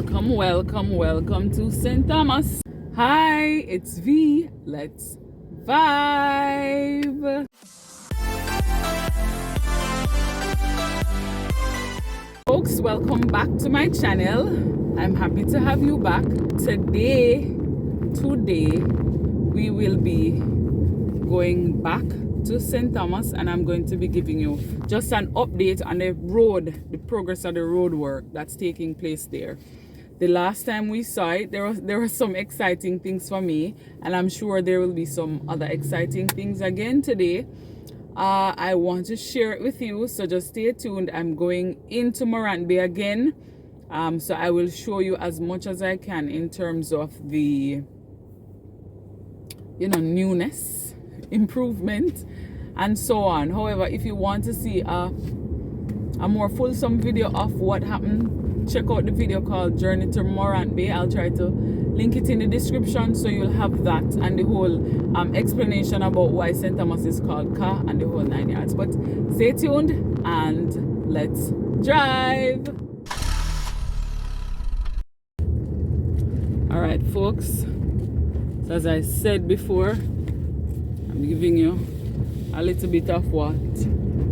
welcome to St. Thomas. Hi, it's V. Let's vibe. Folks, welcome back to my channel. I'm happy to have you back. Today, we will be going back to St. Thomas, and I'm going to be giving you just an update on the progress of the road work that's taking place there. The last time we saw it, there were some exciting things for me, and I'm sure there will be some other exciting things again today. I want to share it with you, so just stay tuned. I'm going into Morant Bay again, so I will show you as much as I can in terms of the newness, improvement, and so on. However, if you want to see a more fulsome video of what happened, check out the video called Journey to Morant Bay. I'll try to link it in the description, so you'll have that and the whole explanation about why St. Thomas is called Ka and the whole 9 yards. But stay tuned and let's drive. All right, folks, so as I said before, I'm giving you a little bit of what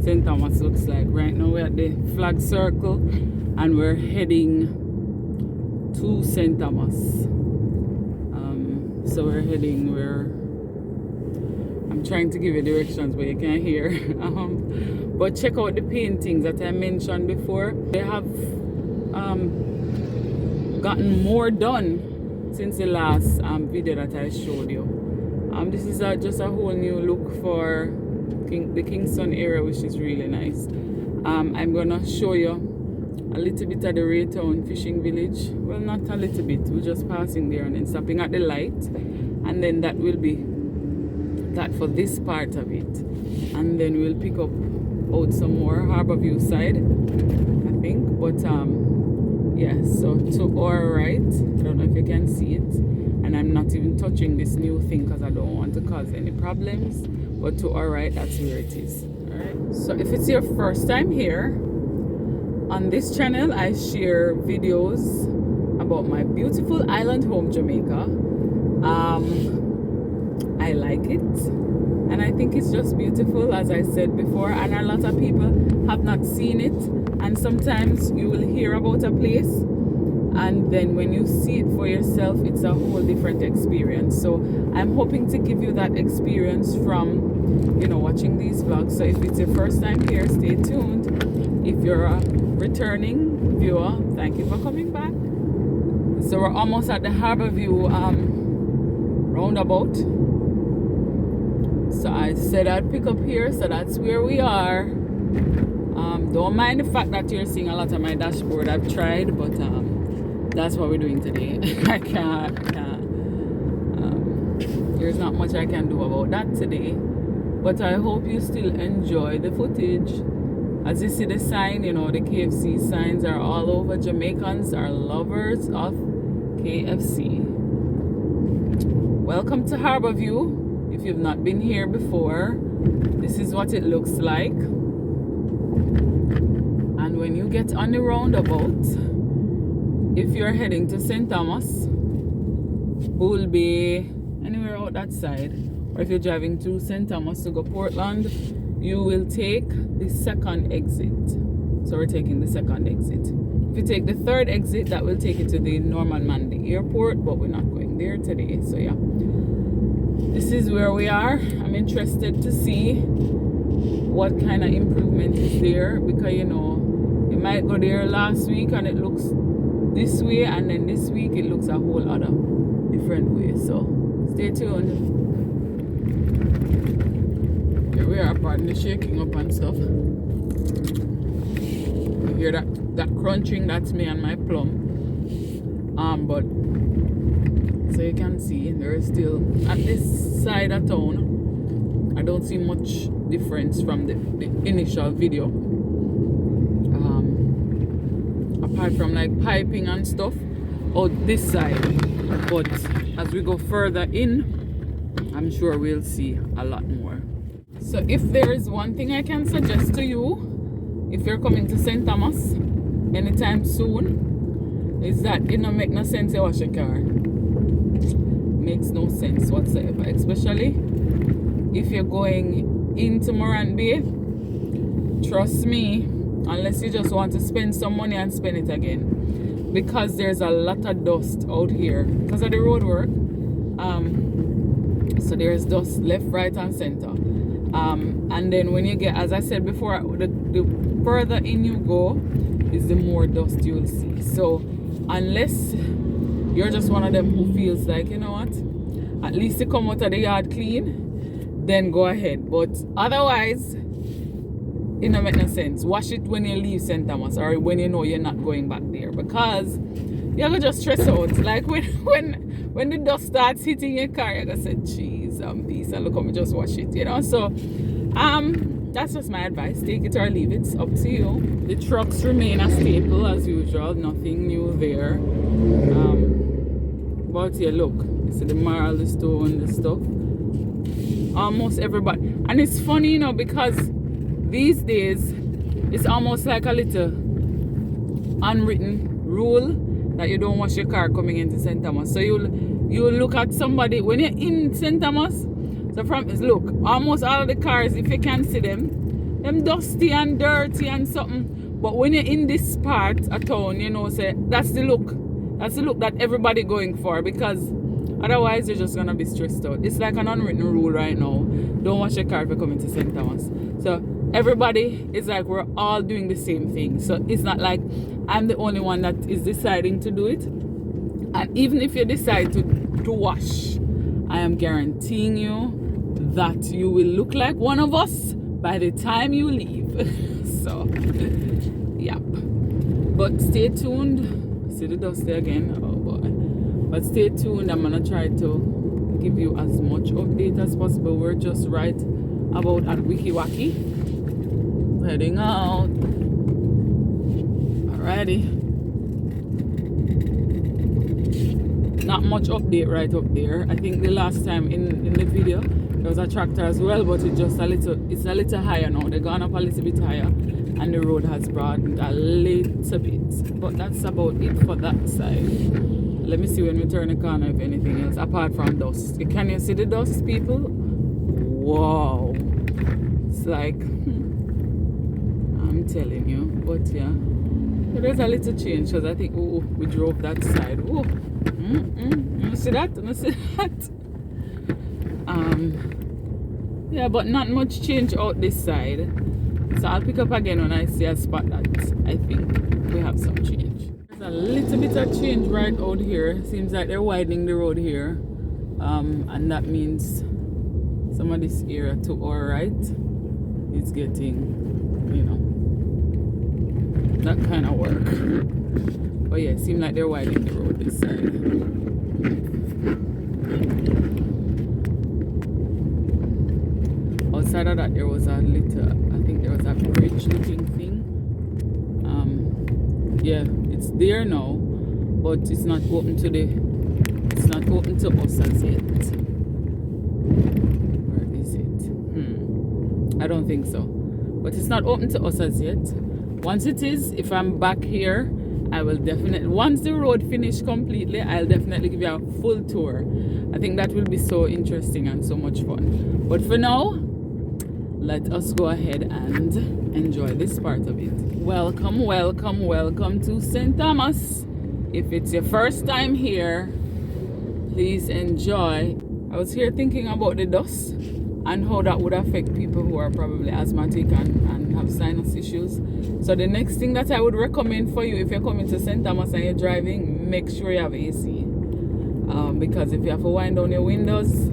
St. Thomas looks like. Right now we're at the flag circle and we're heading to St. Thomas. So I'm trying to give you directions but you can't hear. But check out the paintings that I mentioned before. They have gotten more done since the last video that I showed you. This is just a whole new look for the Kingston area, which is really nice. I'm gonna show you a little bit of the Raytown fishing village. Well, not a little bit, we're just passing there and then stopping at the light, and then that will be that for this part of it, and then we'll pick up out some more Harbour View side, I think. But yeah, so to our right, I don't know if you can see it, and I'm not even touching this new thing because I don't want to cause any problems, but to our right, that's where it is. All right, so if it's your first time here on this channel, I share videos about my beautiful island home, Jamaica. I like it, and I think it's just beautiful, as I said before, and a lot of people have not seen it. And sometimes you will hear about a place, and then when you see it for yourself, it's a whole different experience. So I'm hoping to give you that experience from watching these vlogs. So if it's your first time here, stay tuned. If you're a returning viewer, thank you for coming back. So we're almost at the Harbour View roundabout. So I said I'd pick up here, so that's where we are. Don't mind the fact that you're seeing a lot of my dashboard. I've tried, but that's what we're doing today. I can't. There's not much I can do about that today. But I hope you still enjoy the footage. As you see the sign, the KFC signs are all over. Jamaicans are lovers of KFC. Welcome to Harbour View. If you've not been here before, this is what it looks like. And when you get on the roundabout, if you're heading to St. Thomas, Bull Bay, anywhere out that side, or if you're driving to St. Thomas to go Portland, you will take the second exit. So we're taking the second exit. If you take the third exit, that will take you to the Norman Manley Airport, but we're not going there today. So yeah, this is where we are. I'm interested to see what kind of improvement is there, because you might go there last week and it looks this way, and then this week it looks a whole other different way. So stay tuned. Here we are, pardon the shaking up and stuff. You hear that crunching? That's me and my plum. But so you can see there is still at this side of town. I don't see much difference from the initial video. Apart from like piping and stuff out this side. But as we go further in, I'm sure we'll see a lot more. So if there is one thing I can suggest to you, if you're coming to St. Thomas anytime soon, is that it don't make no sense to wash your car. Makes no sense whatsoever, especially if you're going into Morant Bay. Trust me, unless you just want to spend some money and spend it again, because there's a lot of dust out here because of the road work. So there's dust left, right and center, and then when you get, as I said before, the further in you go is the more dust you'll see. So unless you're just one of them who feels like, you know what, at least you come out of the yard clean, then go ahead. But otherwise, it don't make no sense. Wash it when you leave St. Thomas or when you know you're not going back there, because you're gonna just stress out. Like when the dust starts hitting your car, you're gonna say, jeez, peace, and look how me just wash it, you know. So that's just my advice. Take it or leave it. It's up to you. The trucks remain a staple as usual, nothing new there. But yeah, look, you see the marl, the stone, the stuff. Almost everybody, and it's funny, you know, because these days it's almost like a little unwritten rule that you don't wash your car coming into St. Thomas. So you'll look at somebody when you're in St. Thomas. So look, almost all of the cars, if you can see them dusty and dirty and something. But when you're in this part of town, you know, say that's the look that everybody going for, because otherwise you're just gonna be stressed out. It's like an unwritten rule right now. Don't wash your car if you're coming to St. Thomas. So everybody is like, we're all doing the same thing. So it's not like I'm the only one that is deciding to do it. And even if you decide to wash, I am guaranteeing you that you will look like one of us by the time you leave. So yeah, but stay tuned. See the dust there again, oh boy. But stay tuned. I'm gonna try to give you as much update as possible. We're just right about at Wickie Wackie, heading out. Alrighty, not much update right up there. I think the last time in the video there was a tractor as well, but it's a little higher now. They've gone up a little bit higher and the road has broadened a little bit. But that's about it for that side. Let me see when we turn the corner if anything else apart from dust. Can you see the dust, people? Wow, it's like I'm telling you. But yeah, there's a little change because I think we drove that side. You see that? You see that? Yeah, but not much change out this side. So I'll pick up again when I see a spot that I think we have some change. There's a little bit of change right out here. Seems like they're widening the road here, and that means some of this area to our right is getting, you know, that kind of work. But yeah, it seems like they're widening the road this side. Outside of that, there was a little, I think there was a bridge looking thing. Yeah, it's there now, but it's not open to us as yet. Where is it? I don't think so, but it's not open to us as yet. Once it is, if I'm back here, I will definitely, once the road finished completely, I'll definitely give you a full tour. I think that will be so interesting and so much fun. But for now, let us go ahead and enjoy this part of it. Welcome, welcome, welcome to St. Thomas. If it's your first time here, please enjoy. I was here thinking about the dust and how that would affect people who are probably asthmatic and have sinus issues. So the next thing that I would recommend for you, if you're coming to St. Thomas and you're driving, make sure you have AC. Because if you have to wind down your windows,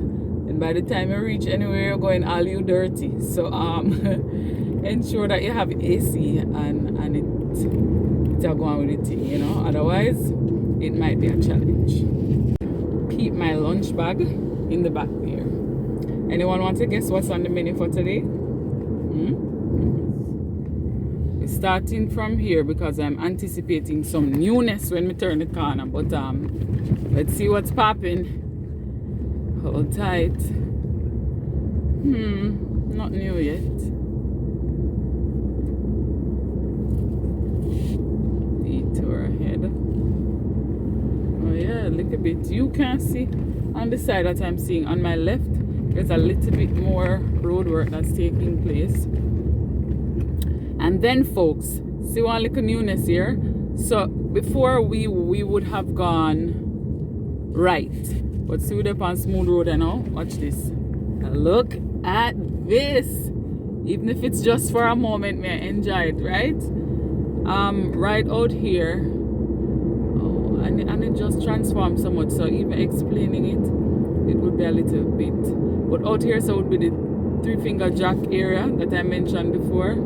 and by the time you reach anywhere you're going, all you dirty. So ensure that you have AC and it's going with the thing, you know. Otherwise, it might be a challenge. Keep my lunch bag in the back there. Anyone want to guess what's on the menu for today? We're starting from here because I'm anticipating some newness when we turn the corner. But let's see what's popping. Hold tight. Not new yet. Detour ahead. little bit. You can see on the side that I'm seeing on my left, there's a little bit more road work that's taking place. And then folks, see one little newness here. So before we would have gone right, but see we're on smooth road and now. Watch this. Look at this. Even if it's just for a moment, may I enjoy it, right? Right out here. Oh, and it just transformed so much. So even explaining it would be a little bit. But out here, so it would be the Three Finger Jack area that I mentioned before.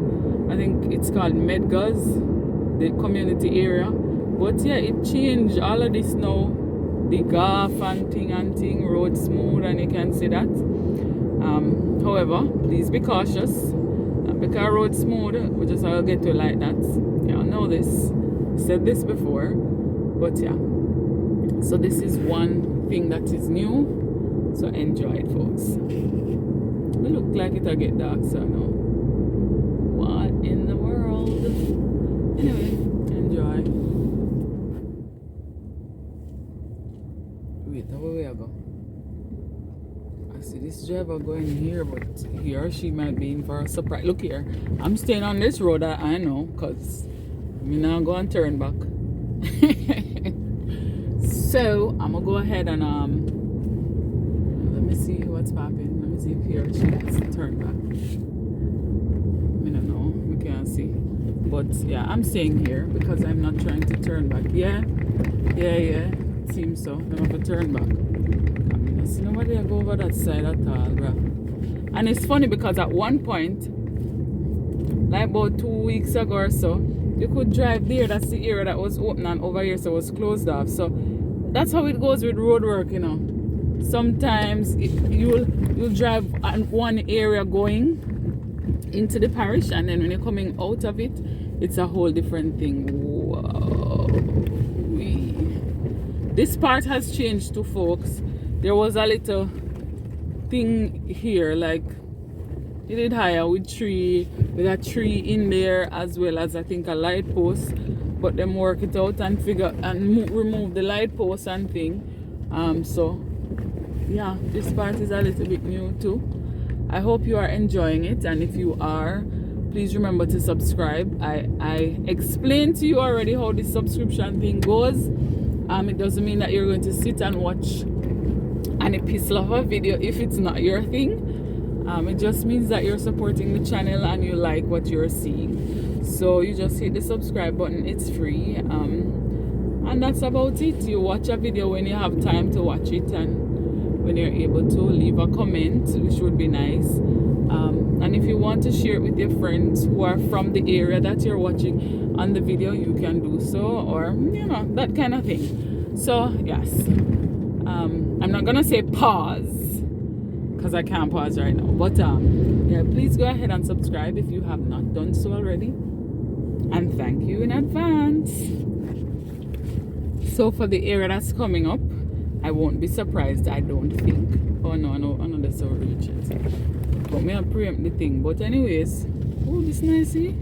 I think it's called Medgaz, the community area. But yeah, it changed all of this now. The golf and thing, road smooth, and you can see that. However, please be cautious. Because road smooth, we just all get to like that. Yeah, I know this. Said this before. But yeah. So this is one thing that is new. So enjoy it, folks. It look like it'll get dark, so no. What in the world? Anyway, enjoy. Wait, how we go? I see this driver going here, but he or she might be in for a surprise. Look here, I'm staying on this road, I know, because I'm not going to turn back. So, I'm going to go ahead and, let me see what's popping. Let me see if he or she has to turn back. I don't know, we can't see. But yeah, I'm staying here because I'm not trying to turn back. Yeah, it seems so. I'm going to turn back. I see nobody go over that side at all, bro. And it's funny because at one point, like about 2 weeks ago or so, you could drive there. That's the area that was open, and over here so it was closed off. So that's how it goes with road work, you know. Sometimes you'll drive on one area going into the parish, and then when you're coming out of it, it's a whole different thing. Whoa. This part has changed too, folks. There was a little thing here, like it did higher with a tree in there, as well as I think a light post. But them work it out and remove the light post and thing. So yeah, this part is a little bit new too. I hope you are enjoying it, and if you are, please remember to subscribe. I explained to you already how this subscription thing goes. It doesn't mean that you're going to sit and watch an epistle of a video if it's not your thing. It just means that you're supporting the channel and you like what you're seeing. So you just hit the subscribe button. It's free. And that's about it. You watch a video when you have time to watch it, and when you're able to leave a comment, which would be nice. And if you want to share it with your friends who are from the area that you're watching on the video, you can do so, or you know, that kind of thing. So yes, I'm not gonna say pause because I can't pause right now, but yeah, please go ahead and subscribe if you have not done so already, and thank you in advance. So for the area that's coming up, I won't be surprised, I don't think. Oh no, that's how it reaches. But me I preempt the thing. But anyways, oh, this nice, see?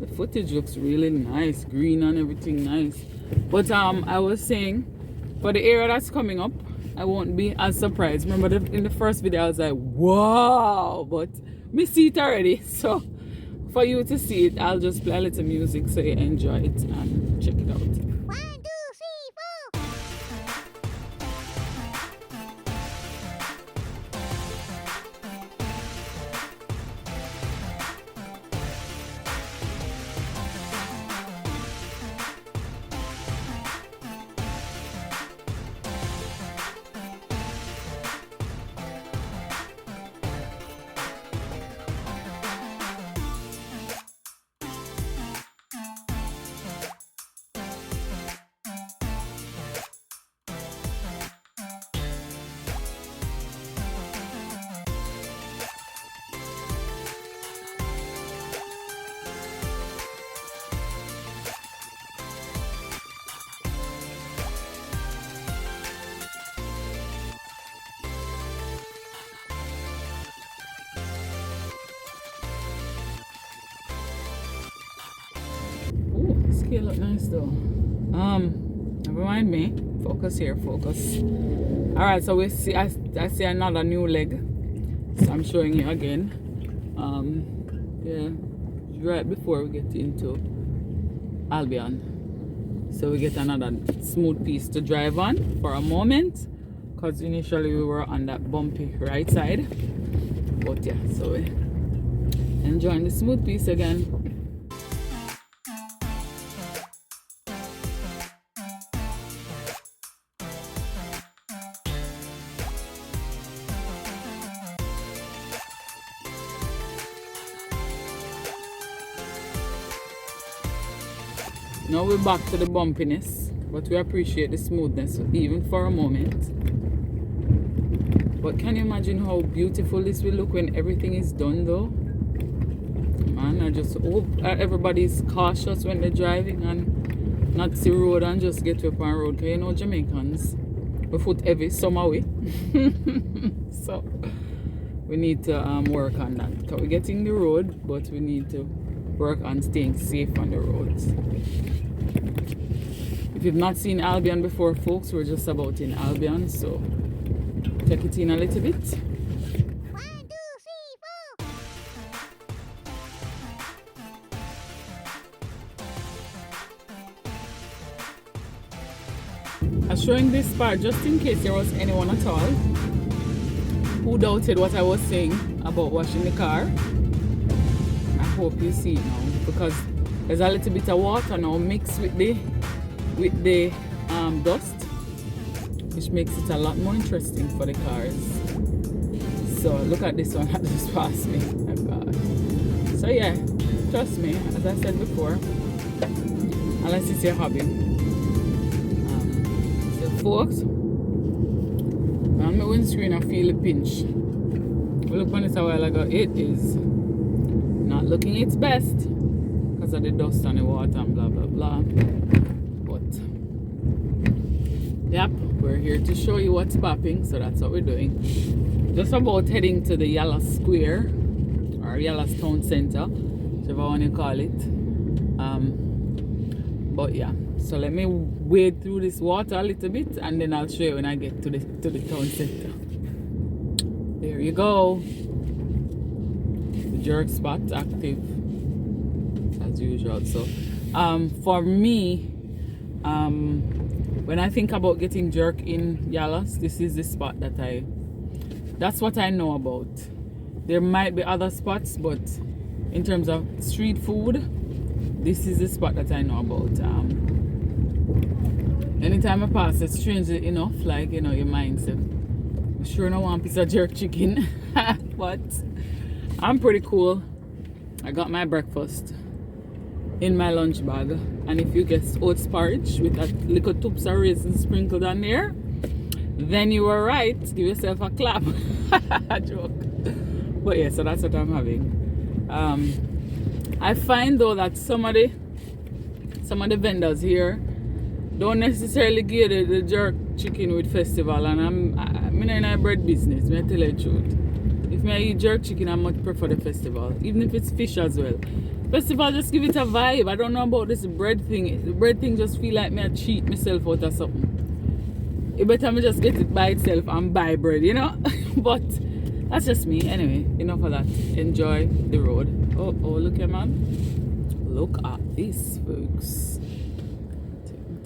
The footage looks really nice, green and everything nice. But I was saying, for the area that's coming up, I won't be as surprised. Remember in the first video I was like, wow, but me see it already. So for you to see it, I'll just play a little music so you enjoy it and check it out. It look nice though. I Never mind me. Focus here, focus. Alright, so we see I see another new leg. So I'm showing you again. Yeah, right before we get into Albion. So we get another smooth piece to drive on for a moment. Because initially we were on that bumpy right side. But yeah, so we're enjoying the smooth piece again. Now we're back to the bumpiness, but we appreciate the smoothness even for a moment. But can you imagine how beautiful this will look when everything is done though? Man, I just hope everybody's cautious when they're driving and not see road and just get up on road. Because you know Jamaicans, we foot heavy summer way. So we need to work on that. Because we're getting the road, but we need to work on staying safe on the roads. If you've not seen Albion before, folks, we're just about in Albion, so take it in a little bit. 1, 2, 3, 4. I'm showing this part just in case there was anyone at all who doubted what I was saying about washing the car. I hope you see it now, because there's a little bit of water now mixed with the dust, which makes it a lot more interesting for the cars. So look at this one that just passed me. Oh God. So yeah, trust me, as I said before, unless it's your hobby. So folks, on my windscreen I feel a pinch. We looked on it a while ago. It is not looking its best because of the dust and the water and blah blah blah. But yep, we're here to show you what's popping, so that's what we're doing. Just about heading to the Yallah's Square or Yallah's Town Centre, whichever one you call it. But yeah, so let me wade through this water a little bit and then I'll show you when I get to the town centre. There you go. The jerk spot active as usual. So for me, when I think about getting jerk in Yallah's, this is the spot that's what I know about. There might be other spots, but in terms of street food, this is the spot that I know about. Anytime I pass it, strangely enough, like, you know, your mind says, I'm sure no one piece of jerk chicken. But I'm pretty cool. I got my breakfast in my lunch bag, and if you get oats porridge with a little tubs of raisins sprinkled on there, then you were right. Give yourself a clap. A joke. But yeah, so that's what I'm having. I find though that some of the vendors here don't necessarily give the jerk chicken with festival, and I'm not in a bread business, I tell you the truth. If I eat jerk chicken, I much prefer the festival, even if it's fish as well. Festival just give it a vibe. I don't know about this bread thing. The bread thing just feel like me I cheat myself out of something. You better me just get it by itself and buy bread, you know. But that's just me. Anyway, enough of that. Enjoy the road. Oh, look at man. Look at this, folks. Take my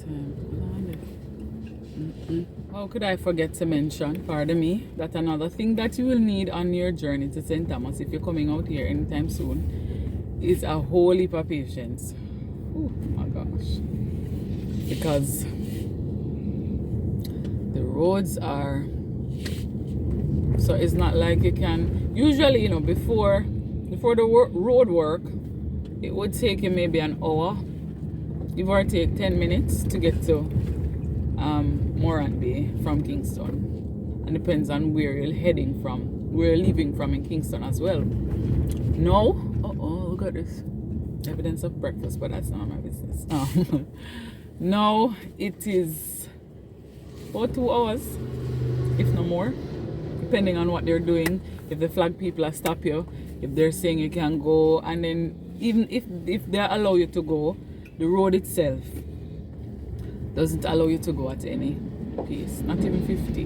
time. How could I forget to mention, pardon me, that another thing that you will need on your journey to St. Thomas, if you're coming out here anytime soon, is a whole heap of patience. Oh my gosh. Because the roads are, so it's not like you can, usually, you know, before the road work, it would take you maybe an hour, give or take 10 minutes to get to Morant Bay from Kingston. And depends on where you're heading from, where you're leaving from in Kingston as well. No, look at this. Evidence of breakfast, but that's not my business. No, it is about 2 hours, if no more, depending on what they're doing. If the flag people are stop you, if they're saying you can go, and then even if they allow you to go, the road itself doesn't allow you to go at any pace, not even 50,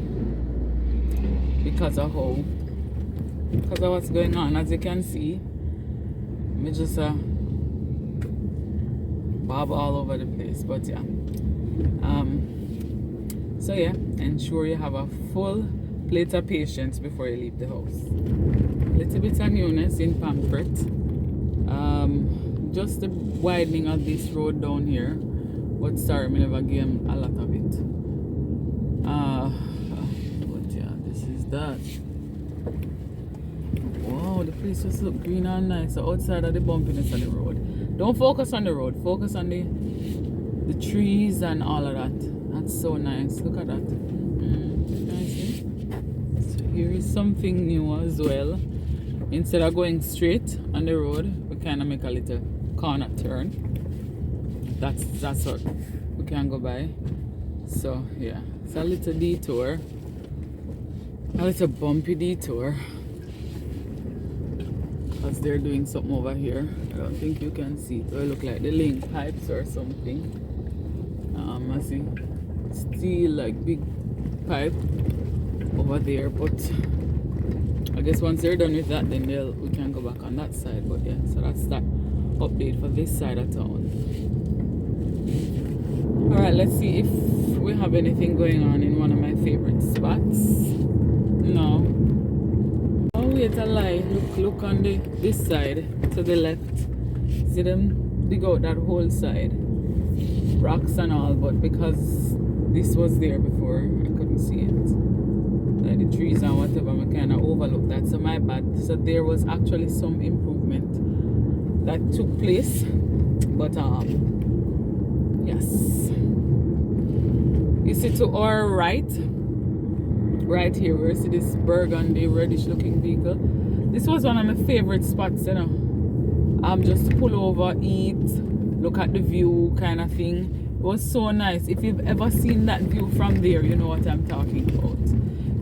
because of what's going on. As you can see, me just bob all over the place. But yeah, so yeah, ensure you have a full plate of patience before you leave the house. Little bit of newness in Pamphret. Just the widening of this road down here, but sorry, me never gave a lot of it. But yeah, this is that. Wow, the place just look green and nice. So outside of the bumpiness of the road. Don't focus on the road, focus on the trees and all of that. That's so nice. Look at that. Nice. So here is something new as well. Instead of going straight on the road, we kind of make a little corner turn. That's what we can go by. So yeah, it's a little detour, a little bumpy detour, because they're doing something over here. I don't think you can see it. It look like the link pipes or something. I see steel, like big pipe over there, but I guess once they're done with that, then we can go back on that side. But yeah, so that's that update for this side of town. Alright, let's see if we have anything going on in one of my favorite spots. No. Oh wait, a lie. Look on this side to the left. See them dig out that whole side, rocks and all, but because this was there before, I couldn't see it. Like the trees and whatever, I kind of overlooked that, so my bad. So there was actually some improvement that took place, but yes, you see to our right here, where you see this burgundy reddish looking vehicle. This was one of my favorite spots, you know. Just to pull over, eat, look at the view kind of thing. It was so nice. If you've ever seen that view from there, you know what I'm talking about.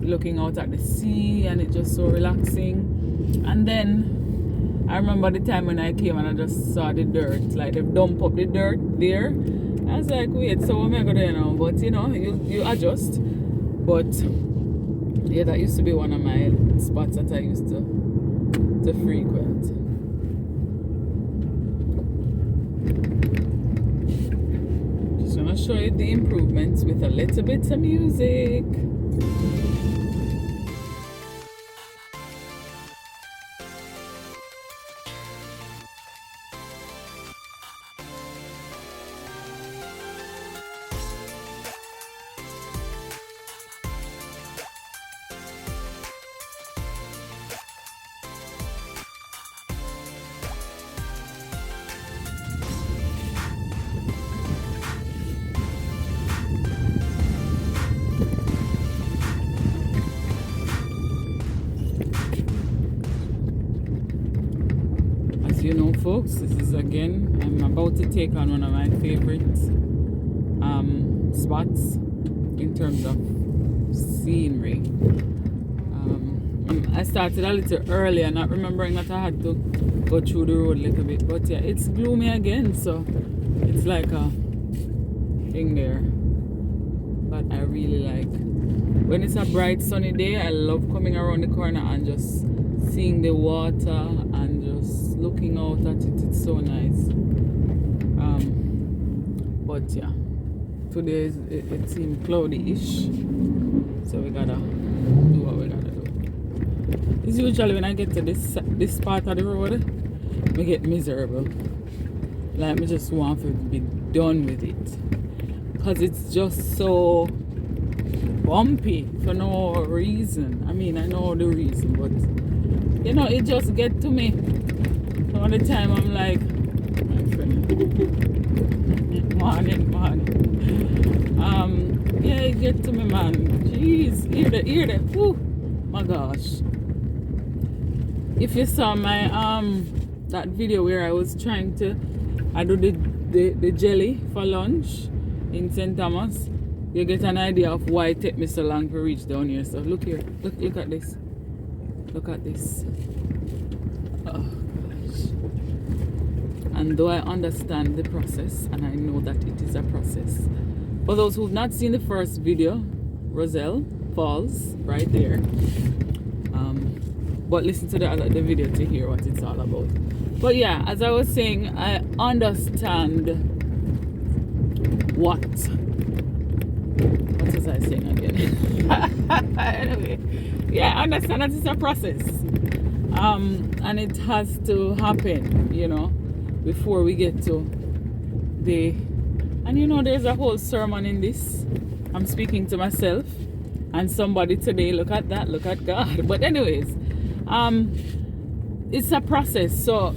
Looking out at the sea, and it's just so relaxing. And then I remember the time when I came and I just saw the dirt, like they dump up the dirt there. I was like, wait, so what am I gonna do now? But you know, you adjust. But yeah, that used to be one of my spots that I used to frequent. Just gonna show you the improvements with a little bit of music. You know, folks, this is again, I'm about to take on one of my favorite spots in terms of scenery. I started a little earlier, not remembering that I had to go through the road a little bit, but yeah, it's gloomy again, so it's like a thing there. But I really like when it's a bright sunny day. I love coming around the corner and just seeing the water and just looking out at it. It's so nice. But yeah, today it seemed cloudy-ish, so we gotta do what we gotta do. It's usually when I get to this part of the road, I get miserable. Like, I just want to be done with it, because it's just so bumpy for no reason. I mean, I know the reason, but you know, it just get to me. All the time I'm like, my friend, morning. Yeah, it get to me, man. Jeez, hear that. Whew, my gosh. If you saw my that video where I was trying to do the jelly for lunch in St. Thomas, you get an idea of why it took me so long to reach down here. So look here, look at this. Look at this. Oh gosh. And though I understand the process, and I know that it is a process, For those who've not seen the first video, Roselle Falls, right there. But listen to the video to hear what it's all about. But yeah, as I was saying, I understand what was I saying again? Anyway, yeah, I understand that it's a process. And it has to happen, you know, before we get to the... And you know, there's a whole sermon in this. I'm speaking to myself and somebody today. Look at that, look at God. But anyways, it's a process. So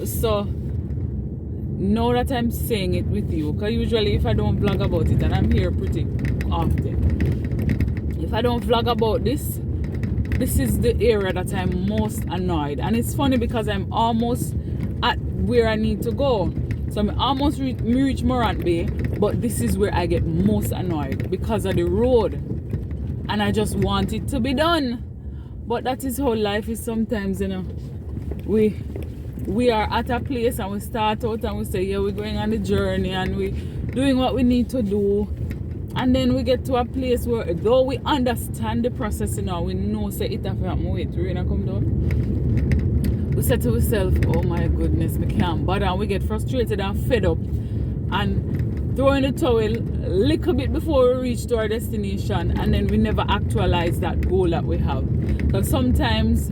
know that I'm saying it with you, because usually if I don't vlog about it, and I'm here pretty often, if I don't vlog about this is the area that I'm most annoyed. And it's funny because I'm almost at where I need to go. So I'm almost reach Morant Bay, but this is where I get most annoyed because of the road, and I just want it to be done. But that is how life is sometimes, you know. We are at a place and we start out and we say, yeah, we're going on the journey and we're doing what we need to do. And then we get to a place where, though we understand the process now, we know say it have happened, wait, rain come down. We say to ourselves, oh my goodness, we can't bother. And we get frustrated and fed up and throw in the towel a little bit before we reach to our destination, and then we never actualize that goal that we have. Because sometimes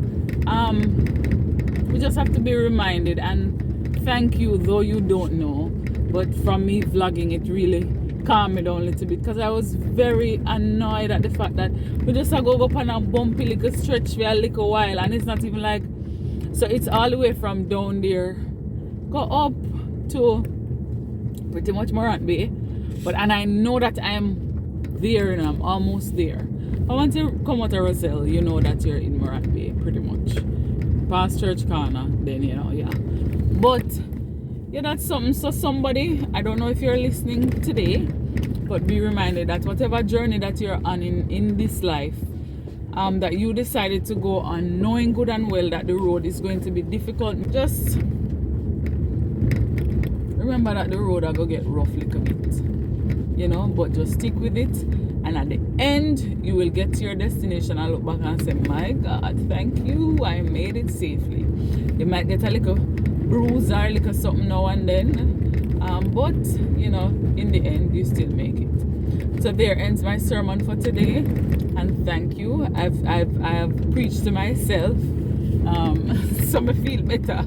we just have to be reminded, and thank you, though you don't know, but from me vlogging, it really calmed me down a little bit, because I was very annoyed at the fact that we just go up on a bumpy little stretch for a little while, and it's not even like, so it's all the way from down there, go up to pretty much Morant Bay, and I know that I'm there and I'm almost there. I want to come out of Roselle, you know that you're in Morant Bay pretty much. Past Church Corner, then you know, yeah. But yeah, that's something. So somebody, I don't know if you're listening today, but be reminded that whatever journey that you're on in this life, that you decided to go on, knowing good and well that the road is going to be difficult, just remember that the road will go get rough little bit, you know, but just stick with it, and at the end you will get to your destination and look back and say, my God, thank you, I made it safely. You might get a little bruise or a little something now and then, but you know, in the end you still make it. So there ends my sermon for today, and thank you. I've preached to myself, so I feel better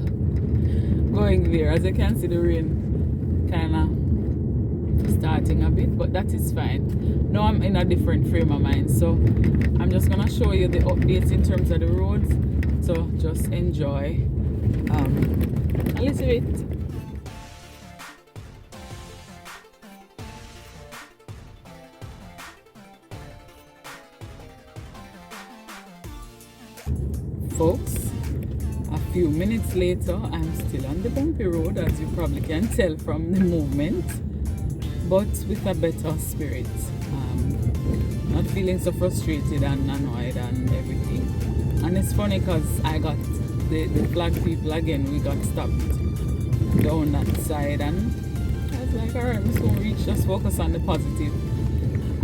going there. As you can see, the rain kind of starting a bit, but that is fine. Now I'm in a different frame of mind, so I'm just gonna show you the updates in terms of the roads, so just enjoy a little bit. Folks, a few minutes later, I'm still on the bumpy road, as you probably can tell from the movement, but with a better spirit. Not feeling so frustrated and annoyed and everything. And it's funny because I got the flag people again. We got stopped down that side, and I was like, alright, I'm just going to reach, just focus on the positive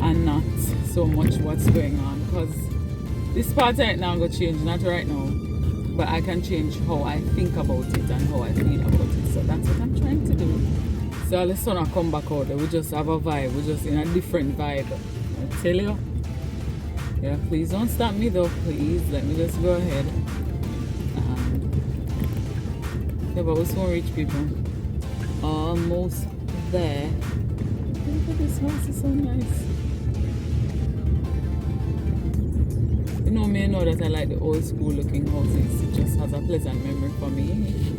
and not so much what's going on, because this part right now I'm going to change, not right now, but I can change how I think about it and how I feel about it. So that's what I'm trying to do. So all the sun will come back out there. We just have a vibe. We're just in a different vibe. I tell you. Yeah, please don't stop me though. Please, let me just go ahead. Yeah, but we're so rich people. Almost there. Look at this house, it's so nice. You know me, I know that I like the old school looking houses. It just has a pleasant memory for me.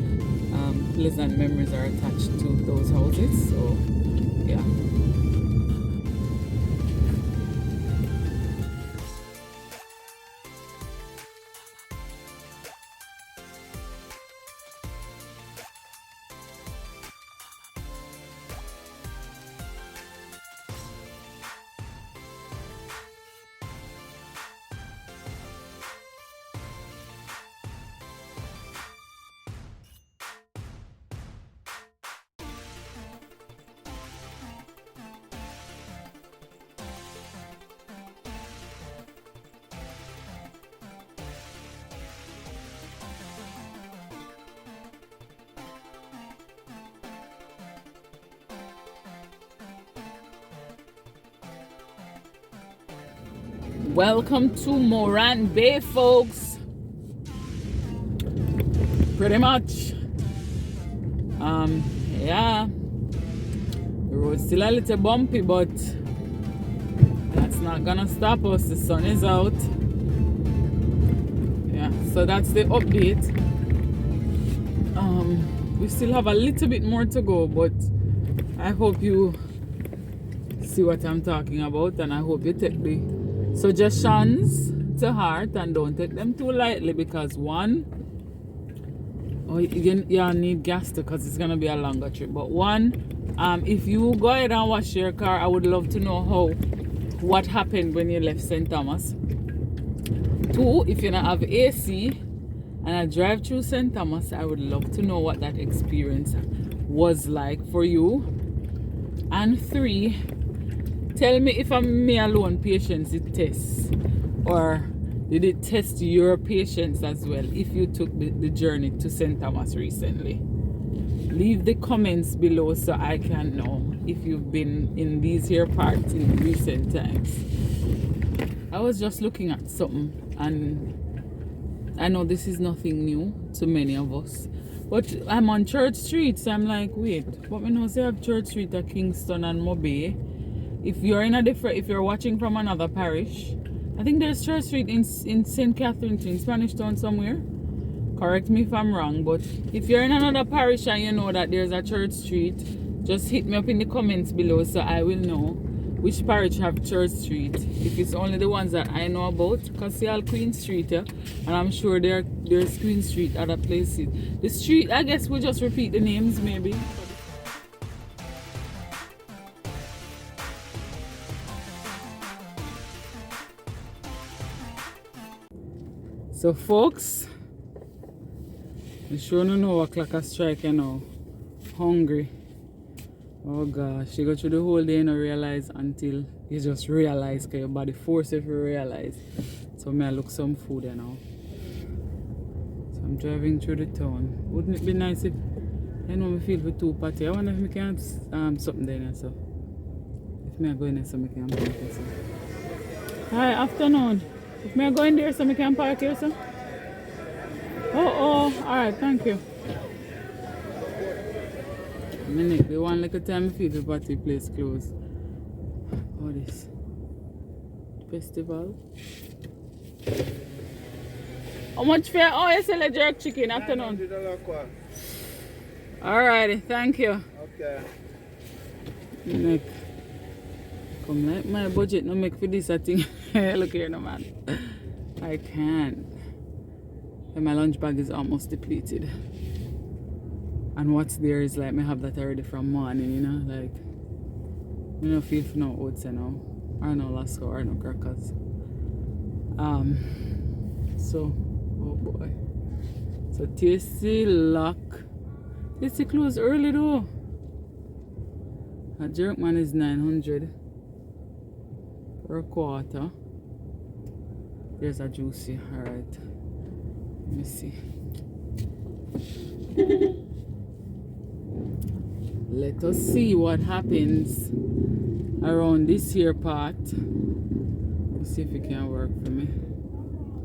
Pleasant memories are attached to those houses, so yeah. Welcome to Morant Bay, folks. Pretty much. Yeah. The road's still a little bumpy, but that's not gonna stop us. The sun is out. Yeah, so that's the update. We still have a little bit more to go, but I hope you see what I'm talking about, and I hope you take the suggestions to heart and don't take them too lightly, because one, you need gas because it's gonna be a longer trip. But one, if you go ahead and wash your car, I would love to know what happened when you left St. Thomas. Two, if you don't have AC and I drive through St. Thomas, I would love to know what that experience was like for you. And three, tell me if I'm me alone patience it tests, or did it test your patience as well if you took the journey to St. Thomas recently. Leave the comments below so I can know if you've been in these here parts in recent times. I was just looking at something, and I know this is nothing new to many of us, but I'm on Church Street, so I'm like, wait, but we know they have Church Street at Kingston and Mobay. If you're watching from another parish, I think there's Church Street in St. Catherine, in Spanish Town somewhere. Correct me if I'm wrong, but if you're in another parish and you know that there's a Church Street, just hit me up in the comments below so I will know which parish have Church Street. If it's only the ones that I know about, because see all Queen Street, yeah? And I'm sure there's Queen Street other places. The street, I guess we'll just repeat the names maybe. So folks, I sure don't know what clock I strike now. Hungry. Oh gosh, you go through the whole day and not realize until you just realize, because your body forces you to realize. So I look some food now. So I'm driving through the town. Wouldn't it be nice if I know me feel for two party? I wonder if we can have something there so. If I go in there so I can park here so. Hi, afternoon. If I go in there so I can park here so. Oh, alright, thank you. Minute, the one like a time I feel the party place closed. What is festival? How much fare? Oh, you sell a jerk chicken afternoon. Alrighty, thank you. Okay. Make come like my budget no make for this I think. Look here no man. I can't. And my lunch bag is almost depleted. And what's there is like, I have that already from morning, you know, like, I don't feel for no oats, you know, or no Lasco, or no crackers. So, oh boy. So, Tasty Lock. Tasty closed early though. A Jerkman is 900 per quarter. There's a juicy, alright. Let me see. Let us see what happens around this here part. Let's see if it can work for me.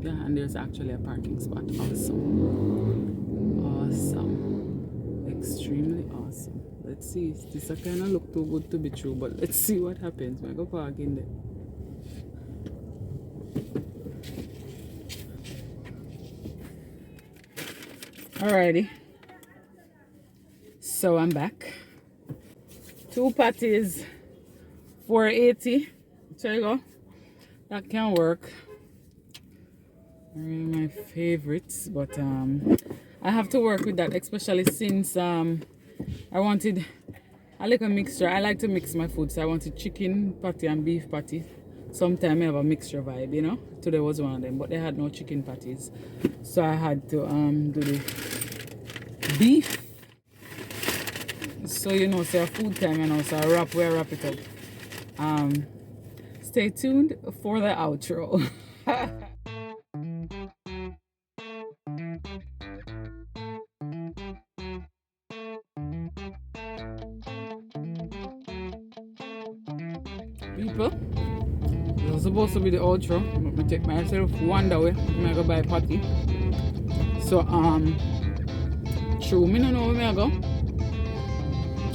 Yeah, and there's actually a parking spot. Awesome. Awesome. Extremely awesome. Let's see. This kind of look too good to be true, but let's see what happens. I go park in there. Alrighty. So I'm back. 2 patties, 480. There you go. That can work. Really my favorites, but I have to work with that, especially since I wanted a little mixture. I like to mix my food, so I wanted chicken patty and beef patty. Sometimes I have a mixture vibe, you know. Today was one of them, but they had no chicken patties, so I had to do the beef. So you know, so food time, you know, so I wrap it up. Stay tuned for the outro. People, is supposed to be the outro. Let me take myself one way. I'm gonna go buy patty. So true, me don't know where I go.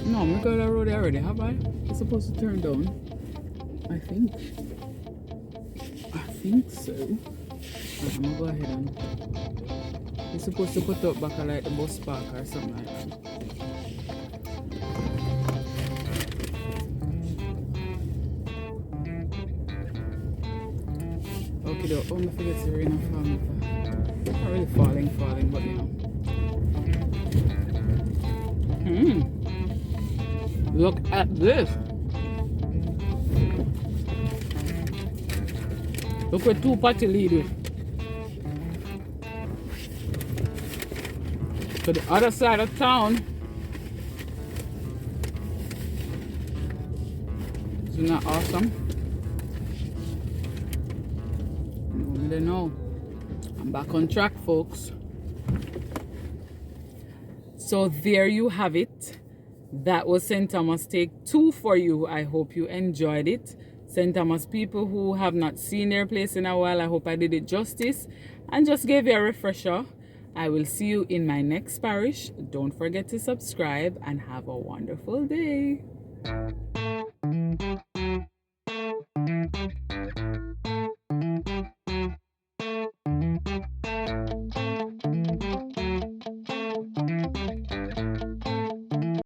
No, I got the road already, have I? It's supposed to turn down. I think so. I'm gonna go ahead and it's supposed to put up back like the bus park or something like that. Okay, though, oh, I forget to rain and fall. Not really falling, but you know. Look at this. Look where two party leaders. To the other side of town. Isn't that awesome? No, I don't know. I'm back on track, folks. So there you have it. That was St. Thomas Take 2 for you. I hope you enjoyed it. St. Thomas people who have not seen their place in a while, I hope I did it justice and just gave you a refresher. I will see you in my next parish. Don't forget to subscribe and have a wonderful day.